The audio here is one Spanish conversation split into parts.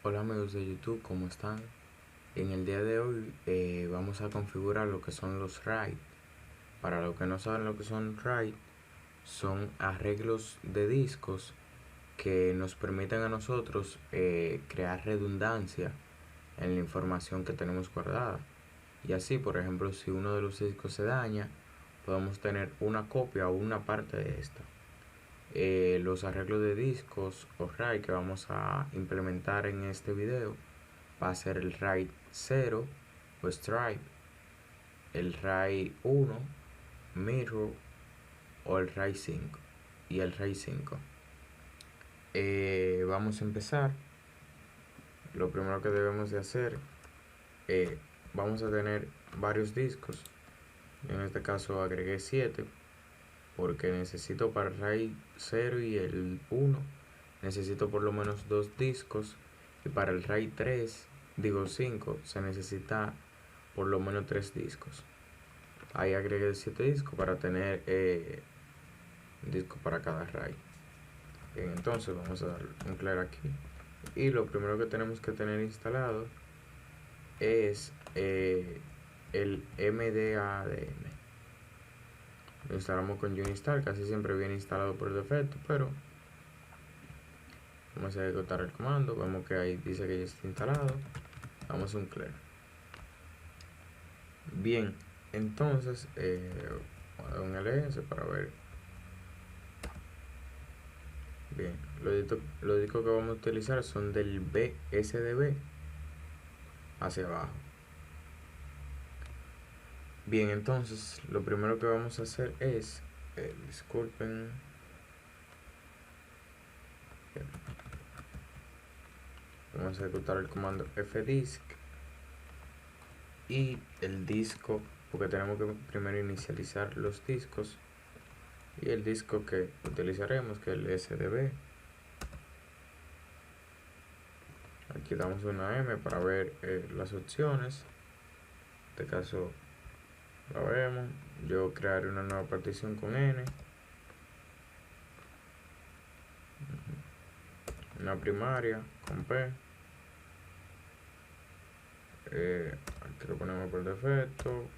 Hola amigos de YouTube, ¿cómo están? En el día de hoy vamos a configurar lo que son los RAID. Para los que no saben lo que son RAID, son arreglos de discos que nos permiten a nosotros crear redundancia en la información que tenemos guardada. Y así, por ejemplo, si uno de los discos se daña, podemos tener una copia o una parte de esta. Los arreglos de discos o RAID que vamos a implementar en este video va a ser el RAID 0 o Stripe, el RAID 1, Mirror o el RAID 5 y el RAID 5. Vamos a empezar. Lo primero que debemos de hacer, vamos a tener varios discos. En este caso agregué 7 porque necesito para el RAID 0 y el 1 necesito por lo menos 2 discos, y para el RAID 3, digo 5, se necesita por lo menos 3 discos. Ahí agregué 7 discos para tener un disco para cada RAID. Bien, entonces vamos a dar un clear aquí. Y lo primero que tenemos que tener instalado es el MDADM. Lo instalamos con Unistar, casi siempre viene instalado por defecto, pero vamos a ejecutar el comando. Vemos que ahí dice que ya está instalado. Damos un clear. Bien, entonces voy a dar un ls para ver. Bien, los discos que vamos a utilizar son del BSDB hacia abajo. Bien, entonces lo primero que vamos a hacer es, disculpen, bien, vamos a ejecutar el comando fdisk y el disco, porque tenemos que primero inicializar los discos, y el disco que utilizaremos, que es el SDB. Aquí damos una M para ver las opciones. En este caso la vemos. Yo crearé una nueva partición con N, una primaria con P. Aquí lo ponemos por defecto,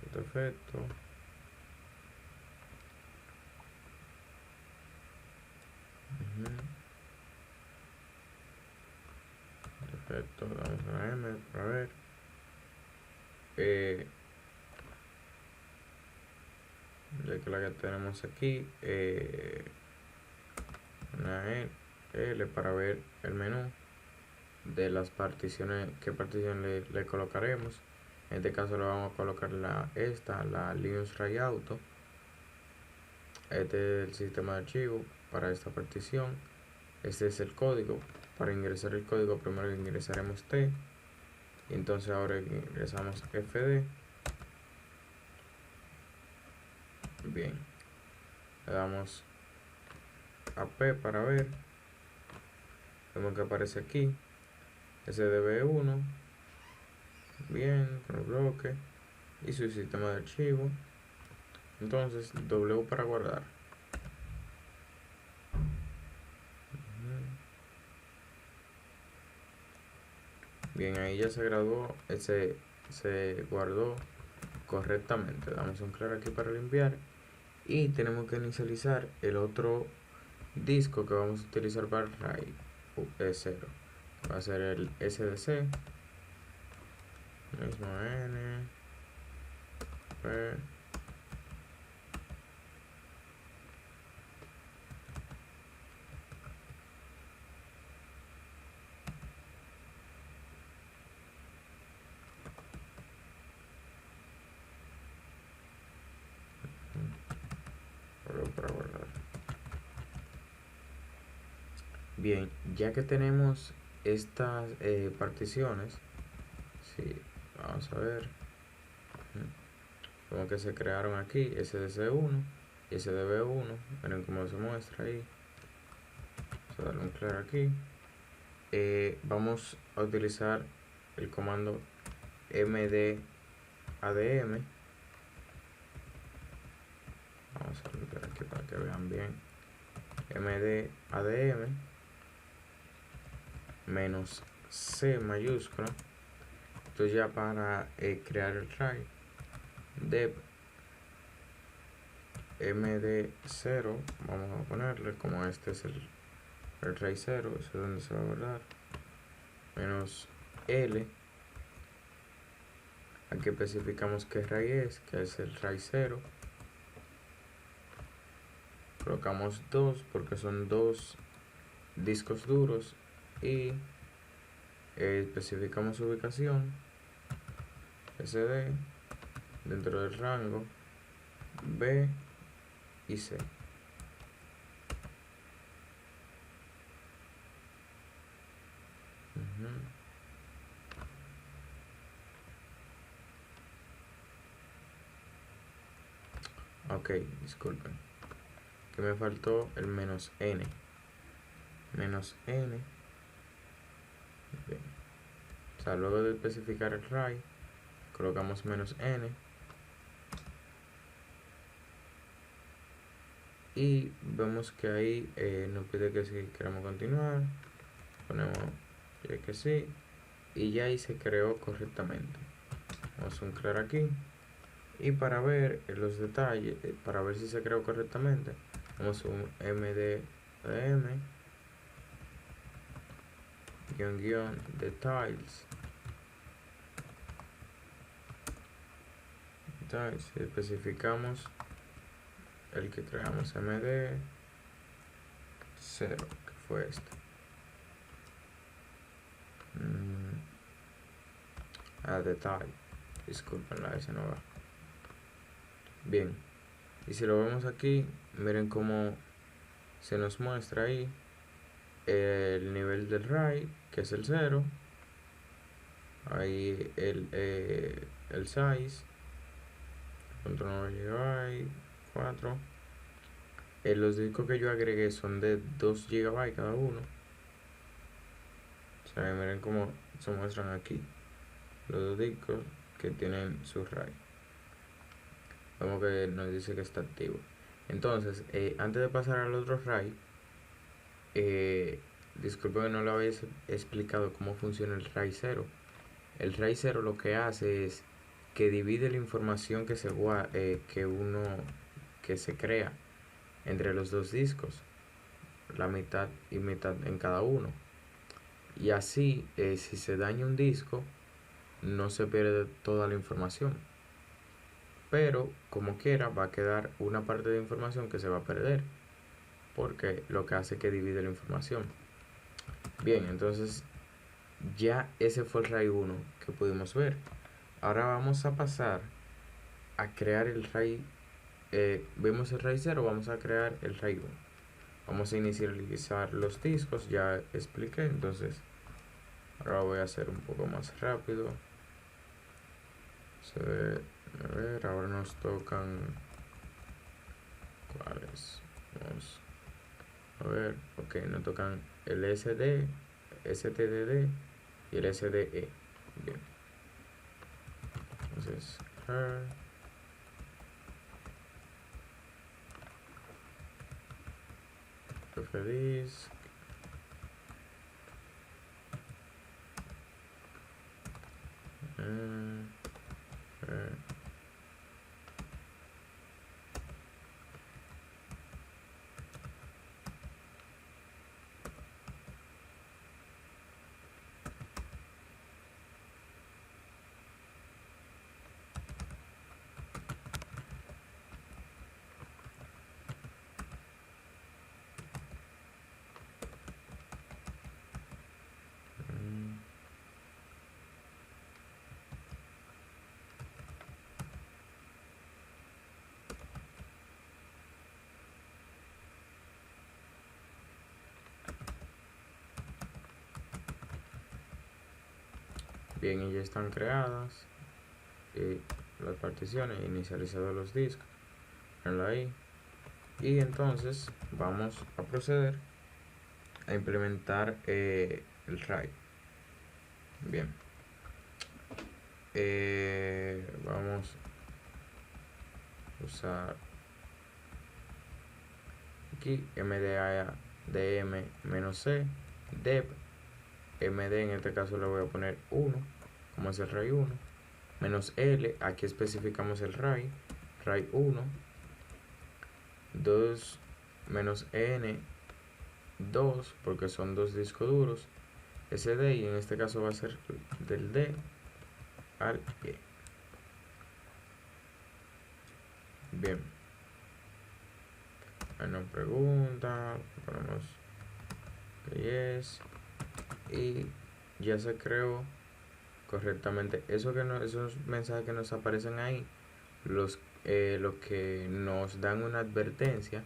Perfecto, damos una M para ver. Ya que la que tenemos aquí, una L para ver el menú de las particiones, qué partición le colocaremos. En este caso le vamos a colocar la Linux Ray Auto. Este es el sistema de archivo para esta partición. Este es el código. Para ingresar el código primero ingresaremos T, y entonces ahora ingresamos fd. Bien, le damos a P para ver. Vemos que aparece aquí SDB1, bien, con el bloque y su sistema de archivo. Entonces W para guardar. Bien, ahí ya se graduó, se guardó correctamente. Damos un clear aquí para limpiar, y tenemos que inicializar el otro disco que vamos a utilizar para el RAID 0. Va a ser el SDC, mismo N, P, para guardar. Bien, ya que tenemos estas particiones, sí, vamos a ver, como que se crearon aquí SDC1 y SDB1, miren cómo se muestra ahí. Vamos a darle un clear aquí. Vamos a utilizar el comando mdadm. Vamos a limpiar aquí para que vean bien. mdadm menos C mayúscula. Entonces ya para crear el RAI, dep md0, vamos a ponerle, como este es el RAI 0, eso es donde se va a guardar, menos L. Aquí especificamos qué RAI es, que es el RAI 0. Colocamos 2 porque son dos discos duros y especificamos su ubicación SD dentro del rango B y C. Ok, disculpen, que me faltó el menos N. Menos N. Bien. O sea, luego de especificar el RAI, colocamos menos N. Y vemos que ahí nos pide que si queremos continuar. Ponemos que sí. Y ya ahí se creó correctamente. Vamos a anclar aquí. Y para ver los detalles, para ver si se creó correctamente, vamos a un mdm guión details. Especificamos el que creamos md0, que fue este. Detalle, disculpen, la S no va. Bien, y si lo vemos aquí, miren cómo se nos muestra ahí el nivel del RAI, que es el 0. Ahí el size, .9 GB, 4. Los discos que yo agregué son de 2 GB cada uno. O sea, miren cómo se muestran aquí los dos discos que tienen su RAI. Vemos que nos dice que está activo. Entonces, antes de pasar al otro RAI, disculpe que no lo habéis explicado cómo funciona el RAI 0. El RAI 0 lo que hace es que divide la información que se crea entre los dos discos, la mitad y mitad en cada uno. Y así, si se daña un disco, no se pierde toda la información, pero como quiera va a quedar una parte de información que se va a perder, porque lo que hace es que divide la información. Bien, entonces ya ese fue el RAI 1 que pudimos ver. Ahora vamos a pasar a crear el RAI. Vemos el RAI 0, vamos a crear el RAI 1. Vamos a inicializar los discos, ya expliqué, entonces ahora voy a hacer un poco más rápido. A ver, ahora nos tocan. ¿Cuáles? Vamos a ver, ok, nos tocan el SD, STDD y el SDE. Bien, entonces feliz. Bien, y ya están creadas las particiones, inicializados los discos. Ahí. Y entonces vamos a proceder a implementar el RAID. Bien, vamos a usar aquí mdm-c dep md, en este caso le voy a poner 1, como es el RAI 1, menos L, aquí especificamos el RAI 1, 2 menos N, 2, porque son dos discos duros, SD, y en este caso va a ser del D al E. Bien. Hay una pregunta, ponemos que yes, y ya se creó correctamente. Esos mensajes que nos aparecen ahí, lo que nos dan una advertencia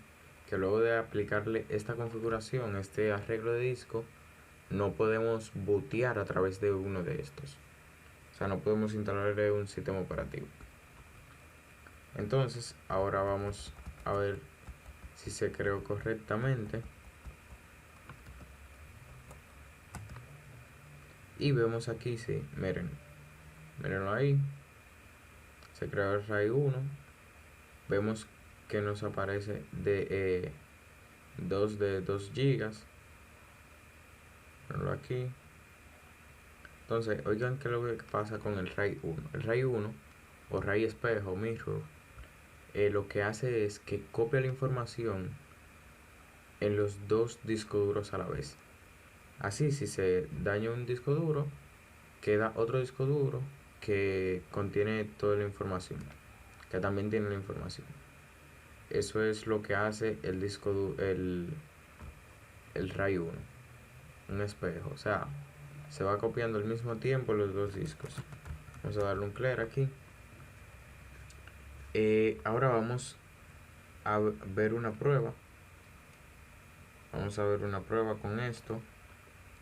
que luego de aplicarle esta configuración, este arreglo de disco, no podemos bootear a través de uno de estos. O sea, no podemos instalarle un sistema operativo. Entonces, ahora vamos a ver si se creó correctamente. Y vemos aquí, sí, mírenlo ahí. Se creó el RAID 1. Vemos que nos aparece de 2 GB. Mírenlo aquí. Entonces, oigan qué es lo que pasa con el RAID 1. El RAID 1, o RAID espejo, mirror, lo que hace es que copia la información en los dos discos duros a la vez. Así, si se daña un disco duro, queda otro disco duro que contiene toda la información, que también tiene la información. Eso es lo que hace el disco el RAID 1, un espejo. O sea, se va copiando al mismo tiempo los dos discos. Vamos a darle un clear aquí. Ahora vamos a ver una prueba. Vamos a ver una prueba con esto.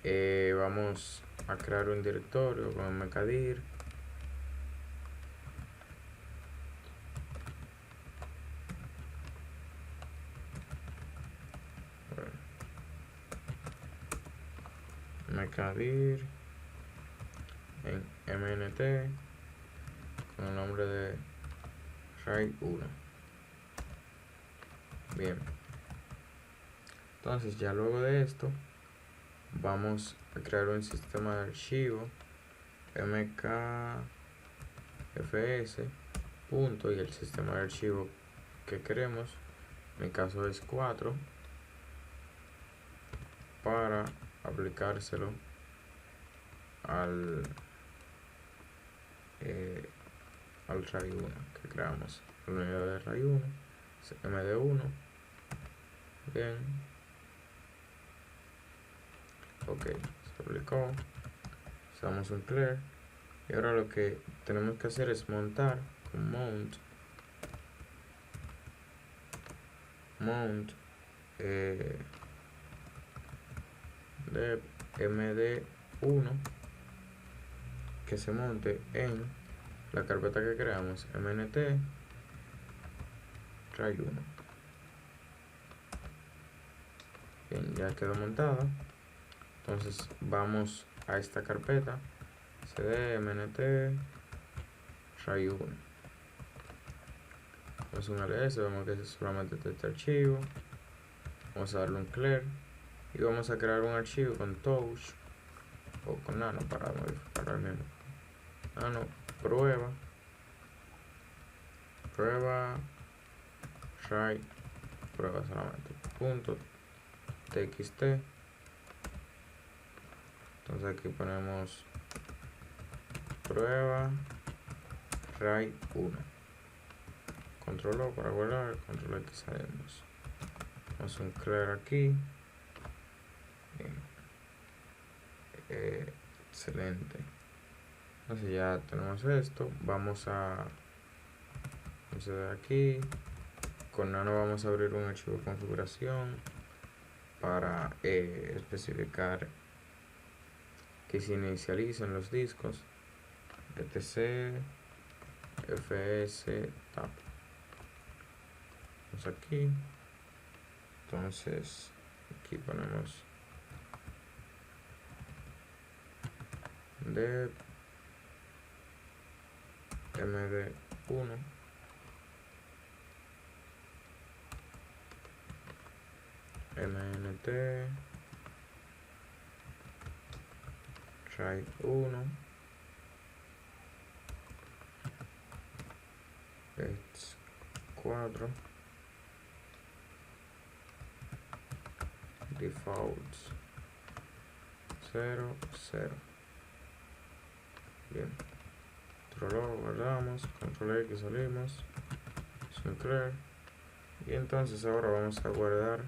Vamos a crear un directorio con mkdir. Mkdir en mnt con el nombre de RAID 1. Bien, entonces ya luego de esto vamos a crear un sistema de archivo mkfs punto, y el sistema de archivo que queremos, en mi caso es 4, para aplicárselo al RAID 1 que creamos. La unidad de RAID 1 es md1. Bien, ok, se aplicó. Usamos un clear, y ahora lo que tenemos que hacer es montar con mount de md1, que se monte en la carpeta que creamos, mnt RAID 1. Bien, ya quedó montada. Entonces vamos a esta carpeta, cd mnt RAID 1. Vamos a un ls, vemos que solamente está este archivo. Vamos a darle un clear y vamos a crear un archivo con touch o con nano para modificar el mismo. Nano prueba RAID prueba solamente punto txt. Entonces aquí ponemos prueba RAID 1, control O para guardar, control X salimos. Vamos a un clear aquí. Excelente. Entonces ya tenemos esto. Vamos a acceder aquí. Con nano vamos a abrir un archivo de configuración para especificar que se inicialicen los discos, etc fs tab. Vamos aquí. Entonces aquí ponemos de md1 mnt RAID 1, x4, defaults 0, 0. Bien, lo guardamos, control X salimos, sinclair, y entonces ahora vamos a guardar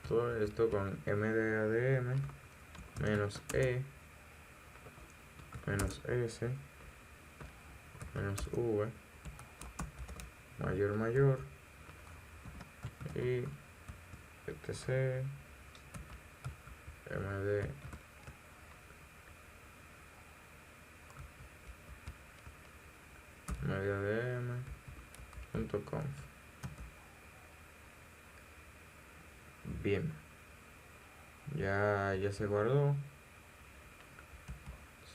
todo esto con mdadm menos e menos s menos v mayor y etc md mediadm.conf. Bien, ya se guardó.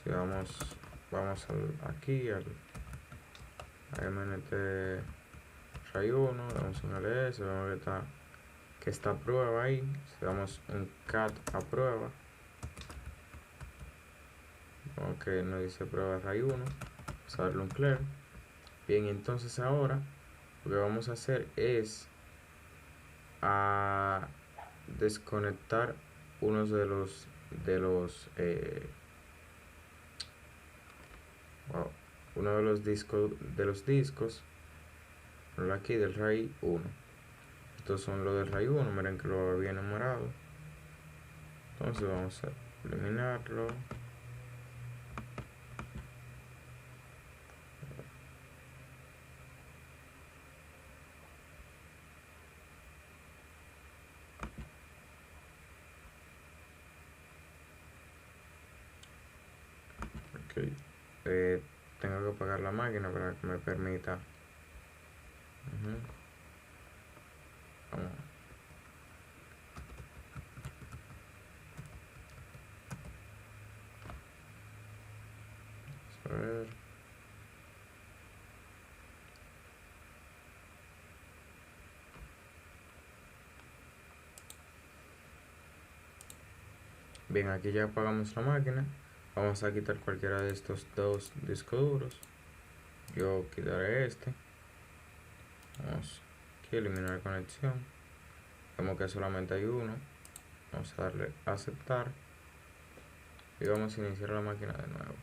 Si vamos aquí al mnt ray 1, damos un ls, vemos que está a prueba ahí. Si damos un cat a prueba, aunque no dice prueba ray 1, vamos a darle un clear. Bien, entonces ahora lo que vamos a hacer es a desconectar uno de los discos aquí del RAID 1. Estos son los del RAID 1, miren que lo había enumerado. Entonces vamos a eliminarlo. Okay. Tengo que apagar la máquina para que me permita. Vamos. A ver. Bien, aquí ya apagamos la máquina. Vamos a quitar cualquiera de estos dos discos duros. Yo quitaré este. Vamos aquí a eliminar conexión. Vemos que solamente hay uno. Vamos a darle a aceptar. Y vamos a iniciar la máquina de nuevo.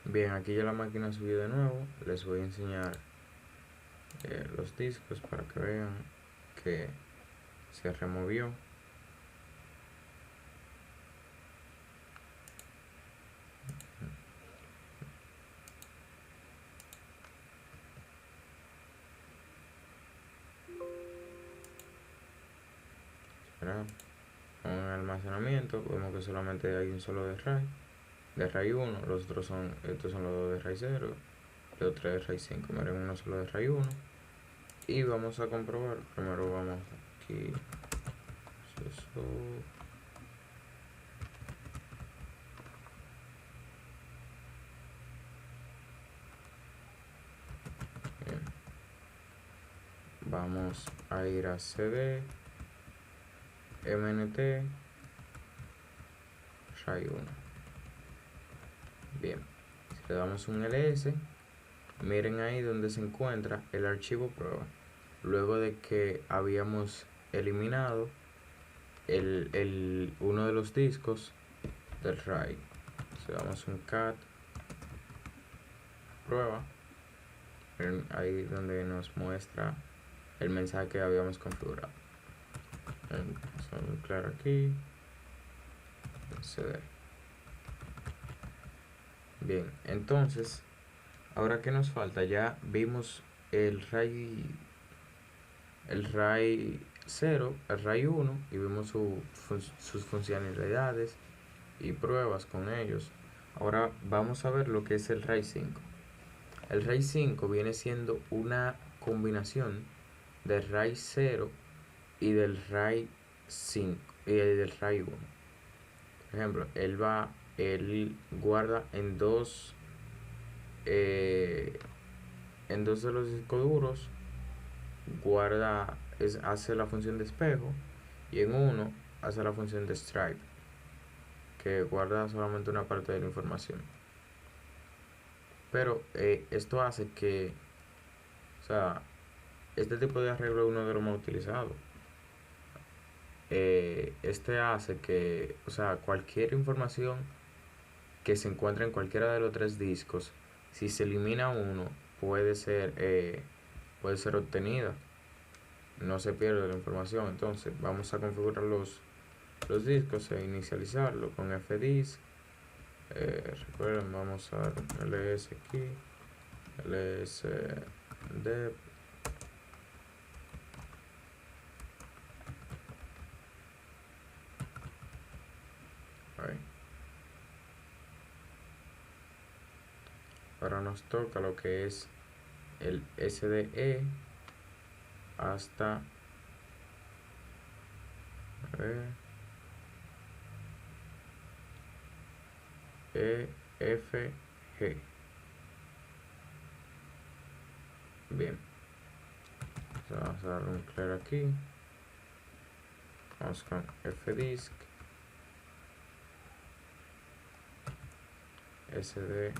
Bien, aquí ya la máquina subió de nuevo. Les voy a enseñar los discos para que vean que se removió. Con almacenamiento vemos que solamente hay un solo de RAID 1, los otros son, estos son los dos de RAID 0, los otros de RAID 5, miren, uno solo de RAID 1. Y vamos a comprobar, primero vamos aquí, eso. Bien. Vamos a ir a cd mnt RAID 1. Bien, si le damos un ls, miren ahí donde se encuentra el archivo prueba. Luego de que habíamos eliminado uno de los discos del RAID. Si damos un cat prueba, miren ahí donde nos muestra el mensaje que habíamos configurado. Vamos a anclar aquí, cd. Bien, entonces ahora que nos falta, ya vimos el RAID 0, el RAID 1, y vimos sus funcionalidades y pruebas con ellos. Ahora vamos a ver lo que es el RAID 5. El RAID 5 viene siendo una combinación del RAID 0 y del RAID 5 y del RAID 1. Por ejemplo, él guarda en dos de los discos duros, hace la función de espejo, y en uno hace la función de stripe, que guarda solamente una parte de la información. Pero esto hace que, o sea, este tipo de arreglo es uno de los más utilizados. Este hace que, o sea, cualquier información que se encuentre en cualquiera de los tres discos, si se elimina uno, puede ser obtenida. No se pierde la información. Entonces vamos a configurar los discos e inicializarlo con fdisk. Recuerden, vamos a dar un ls aquí, ls dev. Ahí. Ahora nos toca lo que es el SDE hasta EFG. Bien, vamos a dar un clear aquí. Vamos con fdisk SDE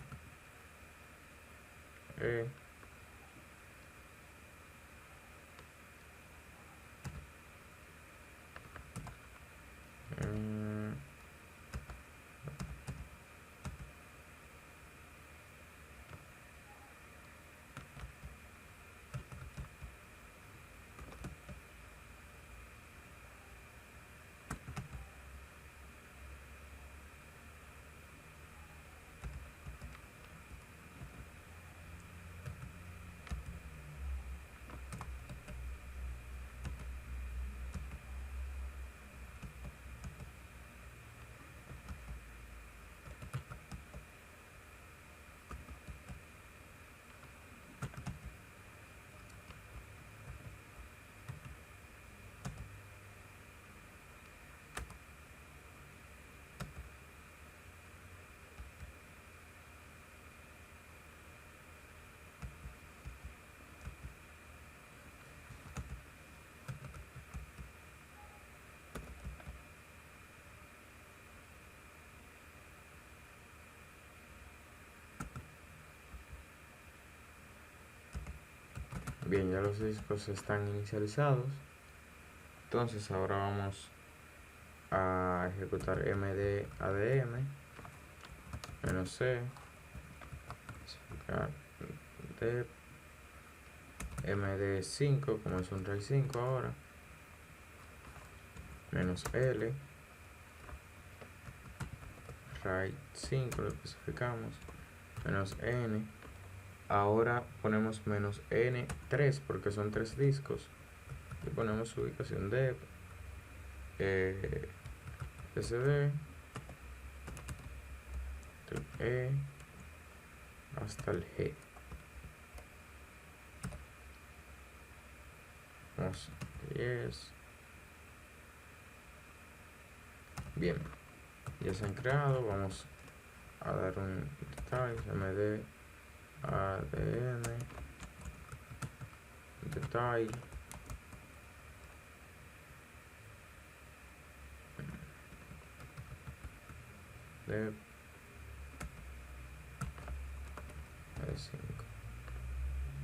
Bien, ya los discos están inicializados. Entonces ahora vamos a ejecutar mdadm -c de md5, como es un RAID 5 ahora, -l RAID 5 lo especificamos, -n. Ahora ponemos -n3 porque son 3 discos y ponemos su ubicación de SD del E hasta el G. Vamos 10. Bien, ya se han creado. Vamos a dar un detalle md adm detalle de 5.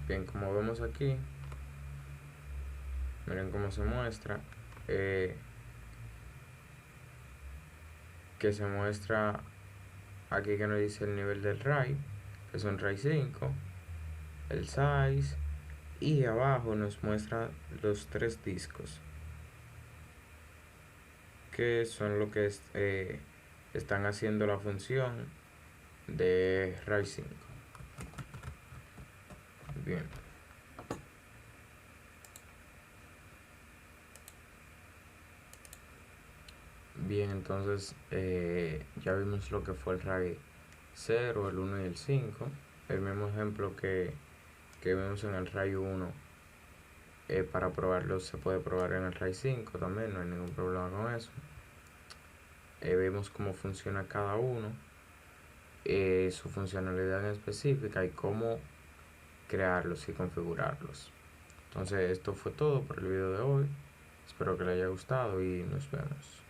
Bien, como vemos aquí, miren cómo se muestra, que se muestra aquí que nos dice el nivel del RAID, que son RAID 5, el size, y abajo nos muestra los 3 discos que son lo que están haciendo la función de RAID 5. Bien, entonces ya vimos lo que fue el RAID 0, el 1 y el 5. El mismo ejemplo que vimos en el RAID 1, para probarlo se puede probar en el RAID 5 también, no hay ningún problema con eso. Vemos cómo funciona cada uno, su funcionalidad en específica y cómo crearlos y configurarlos. Entonces esto fue todo por el video de hoy. Espero que les haya gustado y nos vemos.